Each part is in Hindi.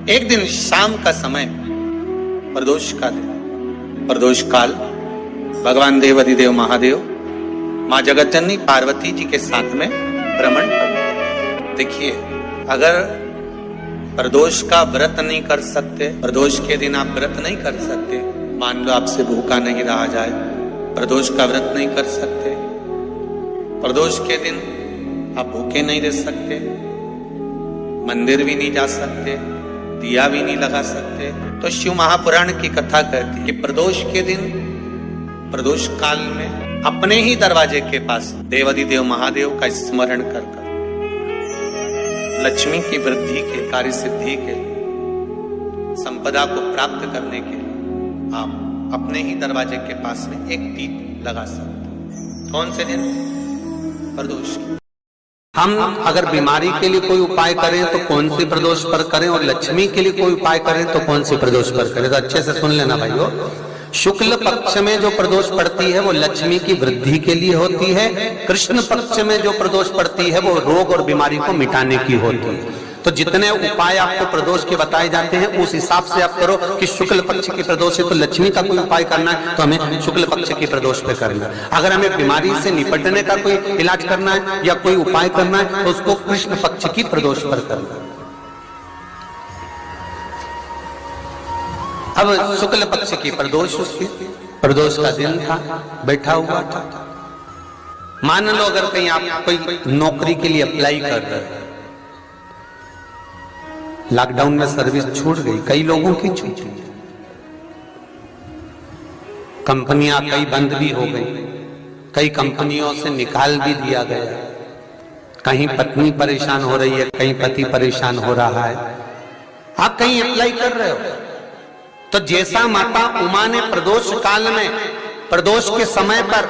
एक दिन शाम का समय, प्रदोष का दिन, प्रदोष काल, भगवान देवाधिदेव महादेव माँ जगतजननी पार्वती जी के साथ में भ्रमण कर। देखिए, अगर प्रदोष का व्रत नहीं कर सकते, प्रदोष के दिन आप व्रत नहीं कर सकते, मान लो आपसे भूखा नहीं रहा जाए, प्रदोष का व्रत नहीं कर सकते, प्रदोष के दिन आप भूखे नहीं रह सकते, मंदिर भी नहीं जा सकते, दिया भी नहीं लगा सकते, तो शिव महापुराण की कथा कहती है कि प्रदोष के दिन, प्रदोष काल में अपने ही दरवाजे के पास देवाधिदेव महादेव का स्मरण कर लक्ष्मी की वृद्धि के, कार्य सिद्धि के, संपदा को प्राप्त करने के लिए आप अपने ही दरवाजे के पास में एक दीप लगा सकते। कौन से दिन? प्रदोष। हम अगर बीमारी के लिए कोई उपाय करें तो कौन सी प्रदोष पर करें, और लक्ष्मी के लिए कोई उपाय करें तो कौन सी प्रदोष पर करें? तो अच्छे से सुन लेना भाइयों। शुक्ल पक्ष में जो प्रदोष पड़ती है वो लक्ष्मी की वृद्धि के लिए होती है। कृष्ण पक्ष में जो प्रदोष पड़ती है वो रोग और बीमारी को मिटाने की होती है। तो जितने उपाय आपको प्रदोष के बताए जाते हैं उस हिसाब से आप करो कि शुक्ल पक्ष की प्रदोष है तो लक्ष्मी का कोई उपाय करना है तो हमें शुक्ल पक्ष की प्रदोष पे करना है। अगर हमें बीमारी से निपटने का कोई इलाज करना है या कोई उपाय करना है तो उसको कृष्ण पक्ष की प्रदोष पर करना है। अब शुक्ल पक्ष की प्रदोष, उसकी प्रदोष का दिन था, बैठा हुआ था। मान लो अगर कहीं आप कोई नौकरी के लिए अप्लाई कर रहे हैं, लॉकडाउन में सर्विस छूट गई, कई लोगों की छूट गई, कंपनियां कई बंद भी हो गई, कई कंपनियों से निकाल भी दिया गया, कहीं पत्नी परेशान हो रही है, कहीं पति परेशान हो रहा है, आप कहीं अप्लाई कर रहे हो तो जैसा माता उमा ने प्रदोष काल में, प्रदोष के समय पर,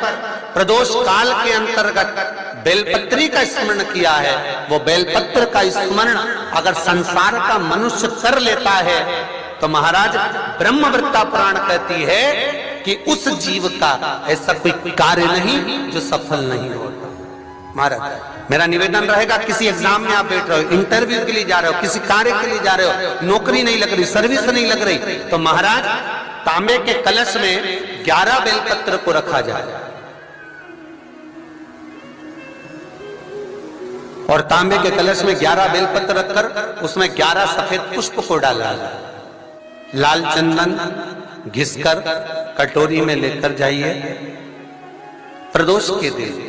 प्रदोष काल के अंतर्गत बेलपत्री का स्मरण किया है, वो बेलपत्र का स्मरण अगर संसार का मनुष्य कर लेता है तो महाराज ब्रह्मवृत्ता पुराण कहती है कि उस जीव का ऐसा कोई कार्य नहीं जो सफल नहीं होता। महाराज मेरा निवेदन रहेगा, किसी एग्जाम में आप बैठ रहे हो, इंटरव्यू के लिए जा रहे हो, किसी कार्य के लिए जा रहे हो, नौकरी नहीं लग रही, सर्विस नहीं लग रही, तो महाराज तांबे के कलश में 11 बेलपत्र को रखा जाए और तांबे के कलश में 11 बेलपत्र रखकर उसमें 11 सफेद पुष्प को डाला जाए, लाल चंदन घिसकर कटोरी में लेकर जाइए। प्रदोष के दिन,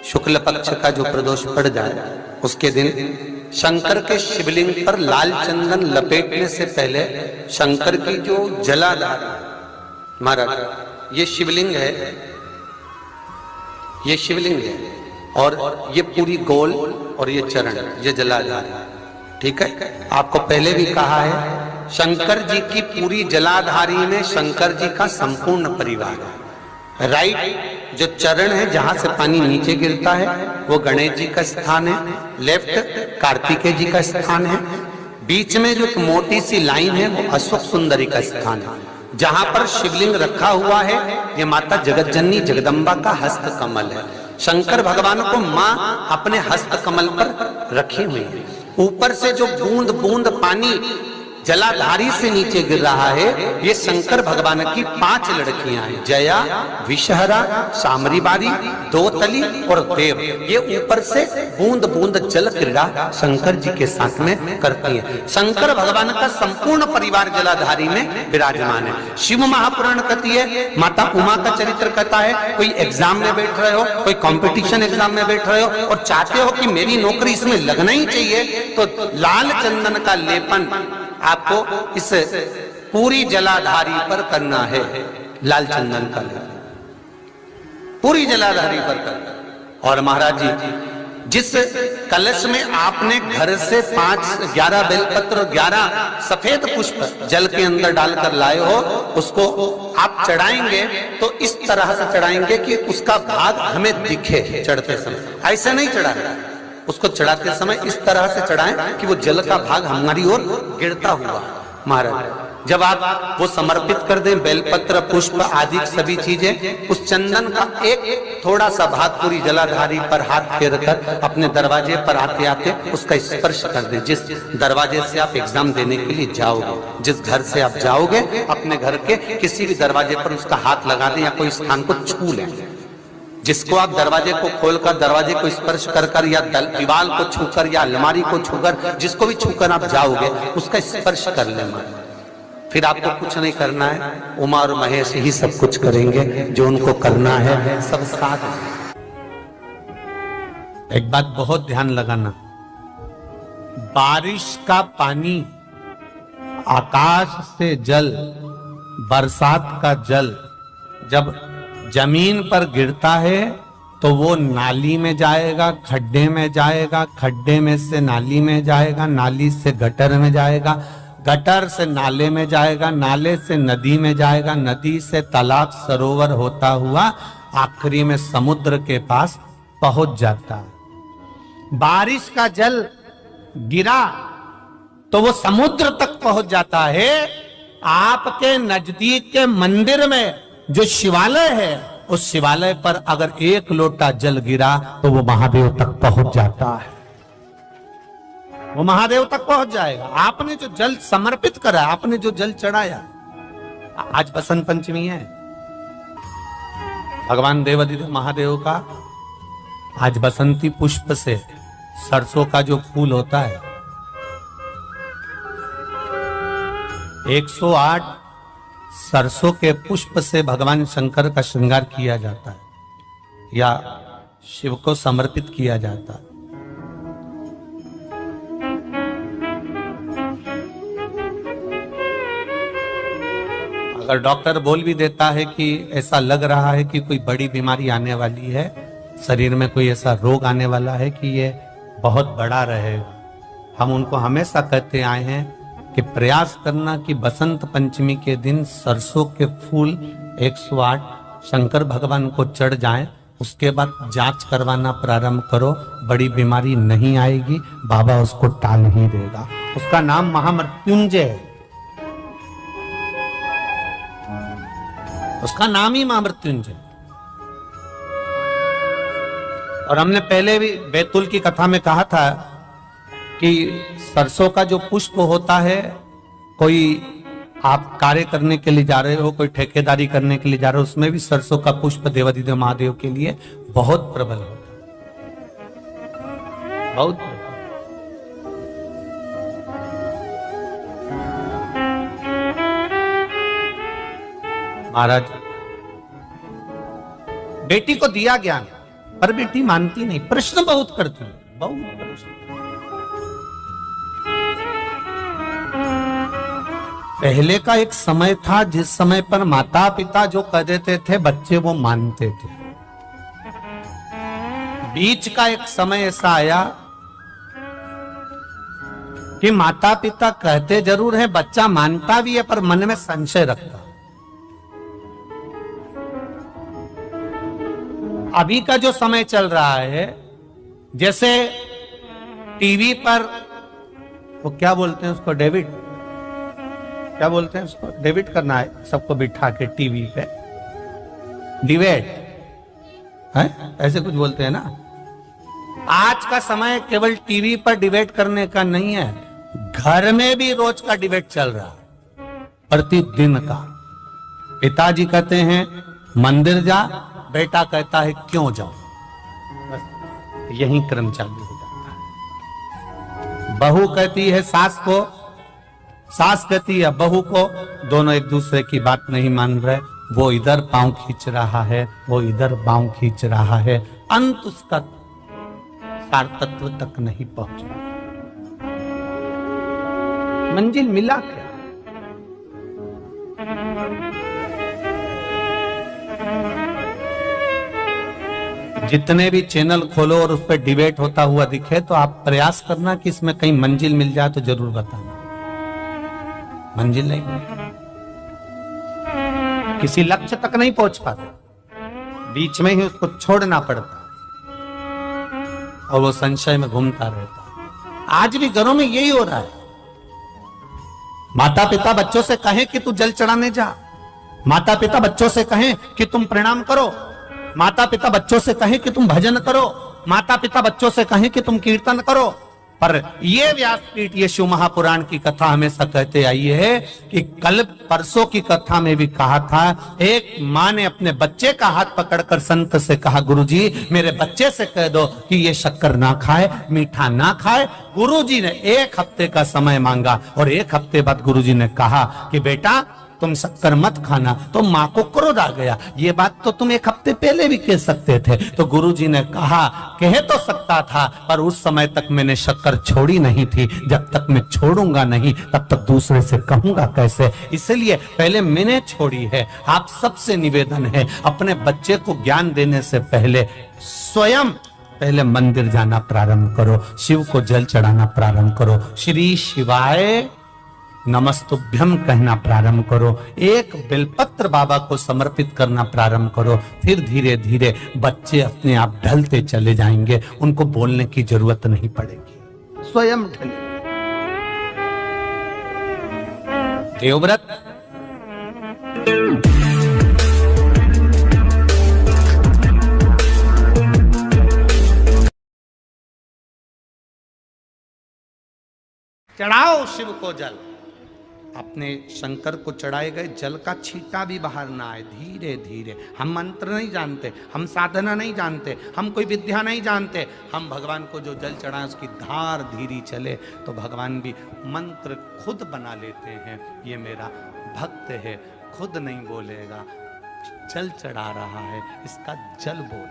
शुक्ल पक्ष का जो प्रदोष पड़ जाए उसके दिन शंकर के शिवलिंग पर लाल चंदन लपेटने से पहले शंकर की जो जलाधार, महाराज ये शिवलिंग है, ये शिवलिंग है और ये पूरी गोल और ये चरण, ये जलाधार, ठीक है। आपको पहले भी कहा है शंकर जी की पूरी जलाधारी में शंकर जी का संपूर्ण परिवार है। राइट जो चरण है जहां से पानी नीचे गिरता है वो गणेश जी का स्थान है, लेफ्ट कार्तिकेय जी का स्थान है, बीच में जो एक मोटी सी लाइन है वो अश्वक सुंदरी का स्थान है। जहां पर शिवलिंग रखा हुआ है ये माता जगतजननी जगदम्बा का हस्त कमल है। शंकर भगवान को मां अपने हस्त कमल पर रखी हुई है। ऊपर से जो बूंद बूंद पानी जलाधारी से नीचे गिर रहा है ये शंकर भगवान की 5 लड़कियां हैं, जया, विषहरा, सामरीबारी, दोतली और देव। ये ऊपर से बूंद बूंद जल क्रीड़ा शंकर जी के साथ में करती है। शंकर भगवान का संपूर्ण परिवार जलाधारी में विराजमान है। शिव महापुराण कहती है, माता उमा का चरित्र कहता है, कोई एग्जाम में बैठ रहे हो, कोई कंपटीशन एग्जाम में बैठ रहे हो और चाहते हो कि मेरी नौकरी इसमें लगना ही चाहिए तो लाल चंदन का लेपन आपको इस पूरी जलाधारी पर करना है। लाल चंदन का लेपन पूरी जलाधारी पर करना। और महाराज जी जिस कलश में आपने घर से 11 बेलपत्र और 11 सफेद पुष्प जल के अंदर डालकर लाए हो उसको आप चढ़ाएंगे तो इस तरह से चढ़ाएंगे कि उसका भाग हमें दिखे चढ़ते समय। ऐसे नहीं चढ़ाना, उसको चढ़ाते समय इस तरह से चढ़ाएं कि वो जल का भाग हमारी ओर गिरता हुआ महाराज जब आप वो समर्पित कर दें, बेलपत्र पुष्प आदि सभी चीजें, उस चंदन का एक थोड़ा सा भाग पूरी जलाधारी पर हाथ फेर कर अपने दरवाजे पर आते आते उसका स्पर्श कर दें। जिस दरवाजे से आप एग्जाम देने के लिए जाओगे, जिस घर से आप जाओगे, अपने घर के किसी भी दरवाजे पर उसका हाथ लगा दें या कोई स्थान को छू लें। जिसको आप दरवाजे को खोलकर दरवाजे को स्पर्श कर कर या दीवार को छूकर या अलमारी को छूकर, जिसको भी छूकर आप जाओगे उसका स्पर्श कर लेना। फिर आपको कुछ नहीं करना है, उमा और महेश ही सब कुछ करेंगे, जो उनको करना है सब साथ। एक बात बहुत ध्यान लगाना, बारिश का पानी, आकाश से जल, बरसात का जल जब जमीन पर गिरता है तो वो नाली में जाएगा, खड्डे में जाएगा, खड्डे में से नाली में जाएगा, नाली से गटर में जाएगा, गटर से नाले में जाएगा, नाले से नदी में जाएगा, नदी से तालाब सरोवर होता हुआ आखिरी में समुद्र के पास पहुंच जाता है। बारिश का जल गिरा तो वो समुद्र तक पहुंच जाता है। आपके नजदीक के मंदिर में जो शिवालय है, उस शिवालय पर अगर एक लोटा जल गिरा तो वो महादेव तक पहुंच जाता है, वो महादेव तक पहुंच जाएगा। आपने जो जल समर्पित करा, आपने जो जल चढ़ाया, आज बसंत पंचमी है, भगवान देवाधिदेव महादेव का आज बसंती पुष्प से सरसों का जो फूल होता है, 108 सरसों के पुष्प से भगवान शंकर का श्रृंगार किया जाता है या शिव को समर्पित किया जाता है। अगर डॉक्टर बोल भी देता है कि ऐसा लग रहा है कि कोई बड़ी बीमारी आने वाली है, शरीर में कोई ऐसा रोग आने वाला है कि ये बहुत बड़ा रहेगा, हम उनको हमेशा कहते आए हैं कि प्रयास करना कि बसंत पंचमी के दिन सरसों के फूल 108 शंकर भगवान को चढ़ जाएं, उसके बाद जांच करवाना प्रारंभ करो, बड़ी बीमारी नहीं आएगी, बाबा उसको टाल ही देगा। उसका नाम महामृत्युंजय है, उसका नाम ही महामृत्युंजय। और हमने पहले भी बैतुल की कथा में कहा था कि सरसों का जो पुष्प होता है, कोई आप कार्य करने के लिए जा रहे हो, कोई ठेकेदारी करने के लिए जा रहे हो, उसमें भी सरसों का पुष्प देवाधिदेव महादेव के लिए बहुत प्रबल होता है, बहुत प्रबल। महाराज बेटी को दिया ज्ञान, पर बेटी मानती नहीं, प्रश्न बहुत करती है, बहुत प्रश्न। पहले का एक समय था जिस समय पर माता पिता जो कह देते थे बच्चे वो मानते थे। बीच का एक समय ऐसा आया कि माता पिता कहते जरूर है, बच्चा मानता भी है, पर मन में संशय रखता। अभी का जो समय चल रहा है, जैसे टीवी पर वो क्या बोलते हैं उसको, डेविड, क्या बोलते हैं उसको, डेबिट करना है सबको बिठा के टीवी पे, डिबेट है, ऐसे कुछ बोलते हैं ना। आज का समय केवल टीवी पर डिबेट करने का नहीं है, घर में भी रोज का डिबेट चल रहा है, प्रतिदिन का। पिताजी कहते हैं मंदिर जा, बेटा कहता है क्यों जाऊं, बस यही क्रम चालू हो जाता है। बहू कहती है सास को, सास कहती है बहू को, दोनों एक दूसरे की बात नहीं मान रहे, वो इधर पांव खींच रहा है, वो इधर पांव खींच रहा है, अंत उसका सार तत्व तक नहीं पहुंचा, मंजिल मिला क्या? जितने भी चैनल खोलो और उस पर डिबेट होता हुआ दिखे तो आप प्रयास करना कि इसमें कहीं मंजिल मिल जाए तो जरूर बताना। मंजिल नहीं मिलती, किसी लक्ष्य तक नहीं पहुंच पाते, बीच में ही उसको छोड़ना पड़ता और वो संशय में घूमता रहता। आज भी घरों में यही हो रहा है, माता पिता बच्चों से कहें कि तू जल चढ़ाने जा, माता पिता बच्चों से कहें कि तुम प्रणाम करो, माता पिता बच्चों से कहें कि तुम भजन करो, माता पिता बच्चों से कहें कि तुम कीर्तन करो। पर ये व्यासपीठ, ये शिव महापुराण की कथा हमेशा कहते आई है कि कल परसों की कथा में भी कहा था, एक माँ ने अपने बच्चे का हाथ पकड़कर संत से कहा, गुरुजी मेरे बच्चे से कह दो कि ये शक्कर ना खाए, मीठा ना खाए। गुरुजी ने 1 हफ्ते का समय मांगा और 1 हफ्ते बाद गुरुजी ने कहा कि बेटा तुम शक्कर मत खाना। तो माँ को क्रोध आ गया, ये बात तो तुम 1 हफ्ते पहले भी कह सकते थे। तो गुरुजी ने कहा, कह तो सकता था पर उस समय तक मैंने शक्कर छोड़ी नहीं थी, जब तक मैं छोड़ूंगा नहीं तब तक दूसरे से कहूंगा कैसे, इसलिए पहले मैंने छोड़ी है। आप सबसे निवेदन है, अपने बच्चे को ज्ञान देने से पहले स्वयं पहले मंदिर जाना प्रारंभ करो, शिव को जल चढ़ाना प्रारंभ करो, श्री शिवाय नमस्तुभ्यम कहना प्रारंभ करो, एक बेलपत्र बाबा को समर्पित करना प्रारंभ करो। फिर धीरे धीरे बच्चे अपने आप ढलते चले जाएंगे, उनको बोलने की जरूरत नहीं पड़ेगी, स्वयं ढले। देवव्रत चढ़ाओ शिव को जल। अपने शंकर को चढ़ाए गए जल का छींटा भी बाहर ना आए, धीरे धीरे। हम मंत्र नहीं जानते, हम साधना नहीं जानते, हम कोई विद्या नहीं जानते, हम भगवान को जो जल चढ़ाए उसकी धार धीरे चले तो भगवान भी मंत्र खुद बना लेते हैं। ये मेरा भक्त है, खुद नहीं बोलेगा, जल चढ़ा रहा है, इसका जल बोल,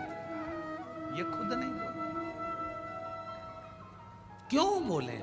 ये खुद नहीं बोले। क्यों बोले?